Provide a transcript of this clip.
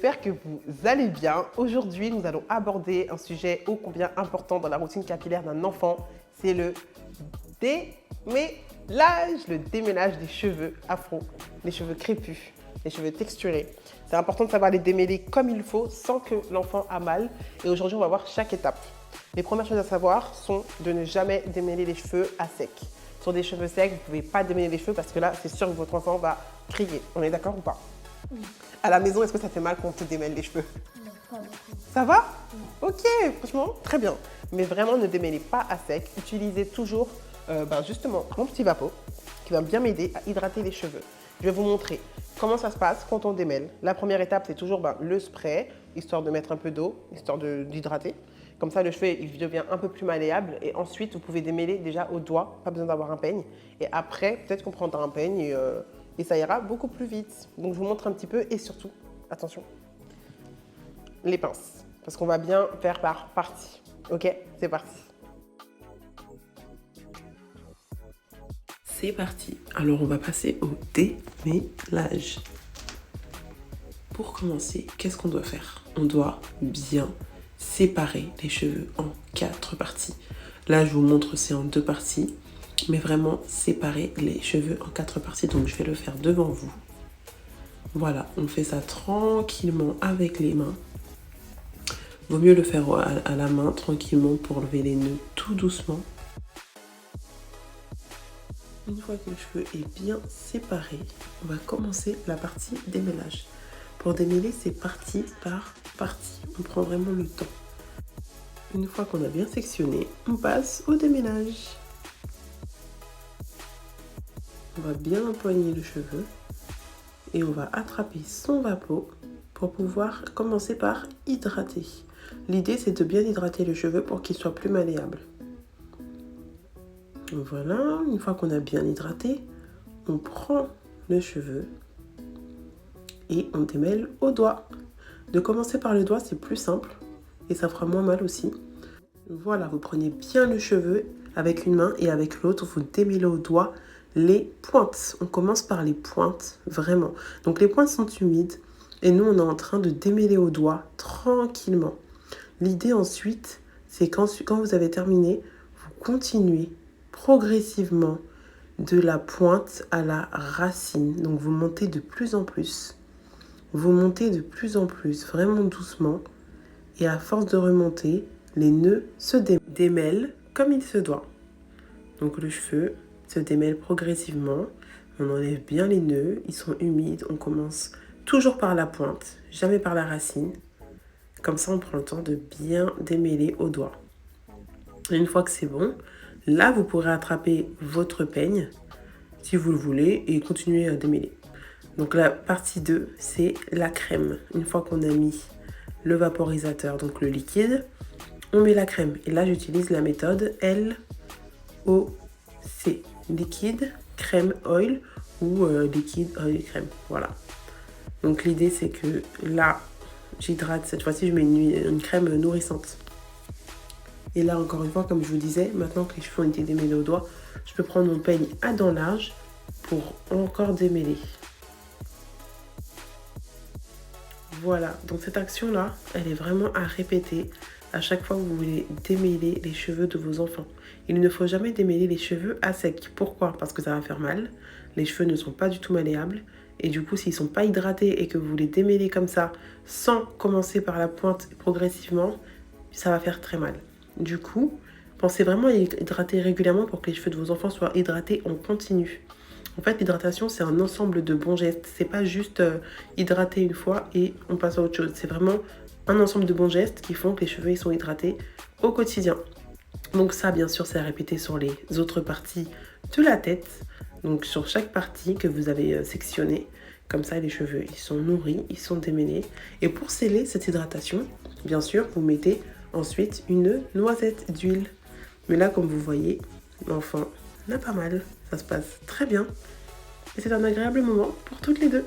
j'espère que vous allez bien. Aujourd'hui, nous allons aborder un sujet ô combien important dans la routine capillaire d'un enfant, c'est le démêlage, le démêlage des cheveux afro, les cheveux crépus, les cheveux texturés. C'est important de savoir les démêler comme il faut sans que l'enfant a mal. Et aujourd'hui, on va voir chaque étape. Les premières choses à savoir sont de ne jamais démêler les cheveux à sec. Sur des cheveux secs, vous ne pouvez pas démêler les cheveux parce que là, c'est sûr que votre enfant va crier. On est d'accord ou pas? Oui. À la maison, est-ce que ça fait mal qu'on te démêle les cheveux? Non, pas beaucoup. Ça va? Ok, franchement, très bien. Mais vraiment, ne démêlez pas à sec. Utilisez toujours justement mon petit vapeau qui va bien m'aider à hydrater les cheveux. Je vais vous montrer comment ça se passe quand on démêle. La première étape, c'est toujours le spray, histoire de mettre un peu d'eau, histoire d'hydrater. Comme ça, le cheveu il devient un peu plus malléable. Et ensuite, vous pouvez démêler déjà au doigt, pas besoin d'avoir un peigne. Et après, peut-être qu'on prendra un peigne et ça ira beaucoup plus vite. Donc, je vous montre un petit peu et surtout, attention, les pinces. Parce qu'on va bien faire par partie. Ok, c'est parti. C'est parti. Alors, on va passer au démêlage. Pour commencer, qu'est-ce qu'on doit faire? On doit bien séparer les cheveux en 4 parties. Là, je vous montre, c'est en 2 parties. Mais vraiment, séparer les cheveux en 4 parties. Donc, je vais le faire devant vous. Voilà, on fait ça tranquillement avec les mains. Vaut mieux le faire à la main, tranquillement, pour lever les nœuds tout doucement. Une fois que le cheveu est bien séparé, on va commencer la partie démêlage. Pour démêler, c'est partie par partie. On prend vraiment le temps. Une fois qu'on a bien sectionné, on passe au démêlage. On va bien empoigner le cheveu et on va attraper son vapeau pour pouvoir commencer par hydrater. L'idée, c'est de bien hydrater le cheveu pour qu'il soit plus malléable. Voilà, une fois qu'on a bien hydraté, on prend le cheveu et on démêle au doigt. De commencer par le doigt, c'est plus simple et ça fera moins mal aussi. Voilà, vous prenez bien le cheveu avec une main et avec l'autre, vous démêlez au doigt les pointes. On commence par les pointes, vraiment. Donc les pointes sont humides et nous, on est en train de démêler au doigt tranquillement. L'idée ensuite, c'est quand vous avez terminé, vous continuez progressivement de la pointe à la racine. Donc vous montez de plus en plus. Vous montez de plus en plus, vraiment doucement. Et à force de remonter, les nœuds se démêlent comme il se doit. Donc le cheveu se démêle progressivement. On enlève bien les nœuds, ils sont humides. On commence toujours par la pointe, jamais par la racine. Comme ça, on prend le temps de bien démêler au doigt. Et une fois que c'est bon, là, vous pourrez attraper votre peigne, si vous le voulez, et continuer à démêler. Donc la partie 2, c'est la crème. Une fois qu'on a mis le vaporisateur, donc le liquide, on met la crème. Et là, j'utilise la méthode LOC. Liquide, crème, oil ou liquide, oil, crème. Voilà. Donc l'idée, c'est que là, j'hydrate. Cette fois-ci, je mets une crème nourrissante. Et là, encore une fois, comme je vous disais, maintenant que les cheveux ont été démêlés au doigt, je peux prendre mon peigne à dents larges pour encore démêler. Voilà, donc cette action-là, elle est vraiment à répéter à chaque fois que vous voulez démêler les cheveux de vos enfants. Il ne faut jamais démêler les cheveux à sec. Pourquoi? Parce que ça va faire mal. Les cheveux ne sont pas du tout malléables. Et du coup, s'ils ne sont pas hydratés et que vous les démêlez comme ça, sans commencer par la pointe progressivement, ça va faire très mal. Du coup, pensez vraiment à hydrater régulièrement pour que les cheveux de vos enfants soient hydratés en continu. En fait, l'hydratation, c'est un ensemble de bons gestes. C'est pas juste hydrater une fois et on passe à autre chose. C'est vraiment un ensemble de bons gestes qui font que les cheveux ils sont hydratés au quotidien. Donc ça, bien sûr, c'est à répéter sur les autres parties de la tête. Donc sur chaque partie que vous avez sectionnée. Comme ça, les cheveux, ils sont nourris, ils sont démêlés. Et pour sceller cette hydratation, bien sûr, vous mettez ensuite une noisette d'huile. Mais là, comme vous voyez, l'enfant n'a pas mal. Ça se passe très bien. Et c'est un agréable moment pour toutes les deux.